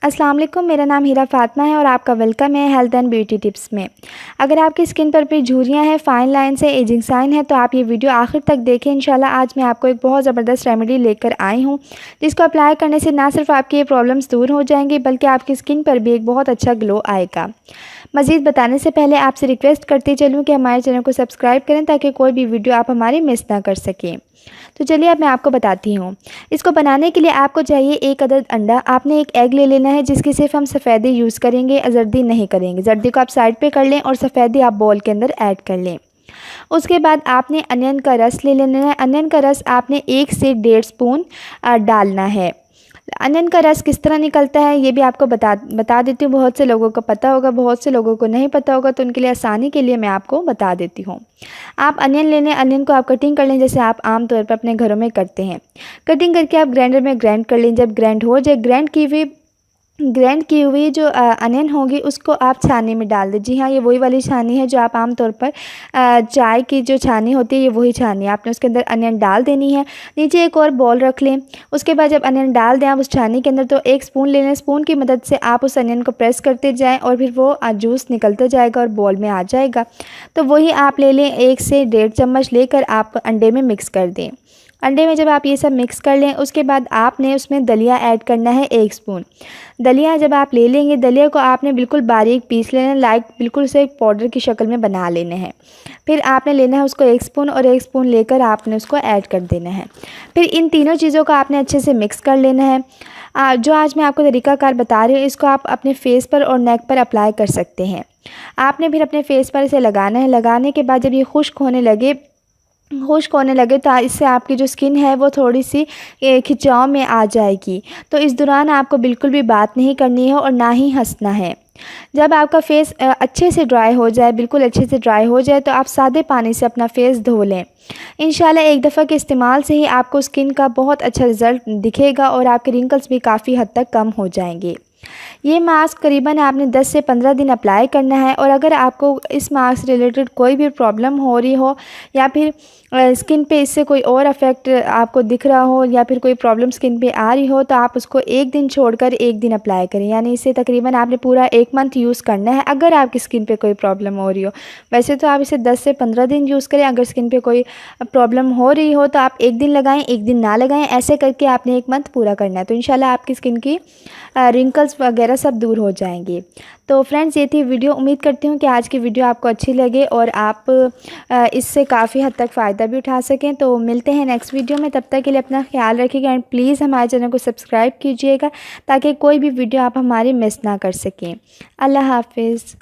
अस्सलाम वालेकुम, मेरा नाम हीरा फ़ातिमा है और आपका वेलकम है हेल्थ एंड ब्यूटी टिप्स में। अगर आपकी स्किन पर भी झुर्रियाँ हैं, फाइन लाइन्स है, एजिंग साइन है तो आप ये वीडियो आखिर तक देखें। इंशाल्लाह आज मैं आपको एक बहुत ज़बरदस्त रेमेडी लेकर आई हूँ, जिसको अप्लाई करने से ना सिर्फ आपकी ये प्रॉब्लम्स दूर हो जाएंगी बल्कि आपकी स्किन पर भी एक बहुत अच्छा ग्लो आएगा। मज़ीद बताने से पहले आपसे रिक्वेस्ट करती चलूँ कि हमारे चैनल को सब्सक्राइब करें ताकि कोई भी वीडियो आप हमारी मिस ना कर सकें। तो चलिए अब मैं आपको बताती हूँ। इसको बनाने के लिए आपको चाहिए 1 अदद अंडा। आपने एक एग ले लेना है जिसकी सिर्फ हम सफ़ेदी यूज़ करेंगे, जर्दी नहीं करेंगे। जर्दी को आप साइड पे कर लें और सफ़ेदी आप बोल के अंदर ऐड कर लें। उसके बाद आपने अनियन का रस ले लेना है। अनियन का रस आपने 1 से 1.5 स्पून डालना है। अनियन का रस किस तरह निकलता है ये भी आपको बता देती हूँ। बहुत से लोगों को पता होगा, बहुत से लोगों को नहीं पता होगा, तो उनके लिए आसानी के लिए मैं आपको बता देती हूँ। आप अनियन ले लें, अनियन को आप कटिंग कर लें जैसे आप आम तौर पर अपने घरों में करते हैं। कटिंग करके आप ग्राइंडर में ग्राइंड कर लें। जब ग्राइंड हो जाए, ग्राइंड की हुई जो अनियन होगी उसको आप छानी में डाल दें। जी हाँ, ये वही वाली छानी है जो आप आम तौर पर चाय की जो छानी होती है, ये वही छानी है। आपने उसके अंदर अनियन डाल देनी है। नीचे एक और बॉल रख लें। उसके बाद जब अनियन डाल दें आप उस छानी के अंदर, तो 1 स्पून ले लें। स्पून की मदद से आप उस अनियन को प्रेस करते जाएँ और फिर वो जूस निकलता जाएगा और बॉल में आ जाएगा। तो वही आप ले लें, 1 से 1.5 चम्मच लेकर आप अंडे में मिक्स कर दें। अंडे में जब आप ये सब मिक्स कर लें, उसके बाद आपने उसमें दलिया ऐड करना है 1 स्पून। दलिया जब आप ले लेंगे, दलिया को आपने बिल्कुल बारीक पीस लेना है, लाइक बिल्कुल से एक पाउडर की शक्ल में बना लेना है। फिर आपने लेना है उसको 1 स्पून और 1 स्पून लेकर आपने उसको ऐड कर देना है। फिर इन तीनों चीज़ों को आपने अच्छे से मिक्स कर लेना है। जो आज मैं आपको तरीक़ाकार बता रही हूँ, इसको आप अपने फेस पर और नेक पर अप्लाई कर सकते हैं। आपने फिर अपने फेस पर इसे लगाना है। लगाने के बाद जब ये खुश्क होने लगे तो इससे आपकी जो स्किन है वो थोड़ी सी खिंचाव में आ जाएगी। तो इस दौरान आपको बिल्कुल भी बात नहीं करनी है और ना ही हंसना है। जब आपका फेस अच्छे से ड्राई हो जाए, बिल्कुल अच्छे से ड्राई हो जाए, तो आप सादे पानी से अपना फेस धो लें। इंशाल्लाह एक दफ़ा के इस्तेमाल से ही आपको स्किन का बहुत अच्छा रिज़ल्ट दिखेगा और आपके रिंकल्स भी काफ़ी हद तक कम हो जाएंगे। ये मास्क करीबन आपने 10 से 15 दिन अप्लाई करना है। और अगर आपको इस मास्क से रिलेटेड कोई भी प्रॉब्लम हो रही हो या फिर स्किन पे इससे कोई और इफ़ेक्ट आपको दिख रहा हो या फिर कोई प्रॉब्लम स्किन पे आ रही हो, तो आप उसको 1 दिन छोड़कर 1 दिन अप्लाई करें। यानी इसे तकरीबन आपने पूरा 1 मंथ यूज़ करना है अगर आपकी स्किन पे कोई प्रॉब्लम हो रही हो। वैसे तो आप इसे 10 से 15 दिन यूज़ करें। अगर स्किन पे कोई प्रॉब्लम हो रही हो तो आप 1 दिन लगाएं, 1 दिन ना लगाएं। ऐसे करके आपने 1 मंथ पूरा करना है। तो इंशाल्लाह आपकी स्किन की रिंकल्स वगैरह सब दूर हो जाएंगे। तो फ्रेंड्स, ये थी वीडियो। उम्मीद करती हूँ कि आज की वीडियो आपको अच्छी लगे और आप इससे काफ़ी हद तक फ़ायदा भी उठा सकें। तो मिलते हैं नेक्स्ट वीडियो में। तब तक के लिए अपना ख्याल रखिएगा एंड प्लीज़ हमारे चैनल को सब्सक्राइब कीजिएगा ताकि कोई भी वीडियो आप हमारी मिस ना कर सकें। अल्लाह हाफ़िज़।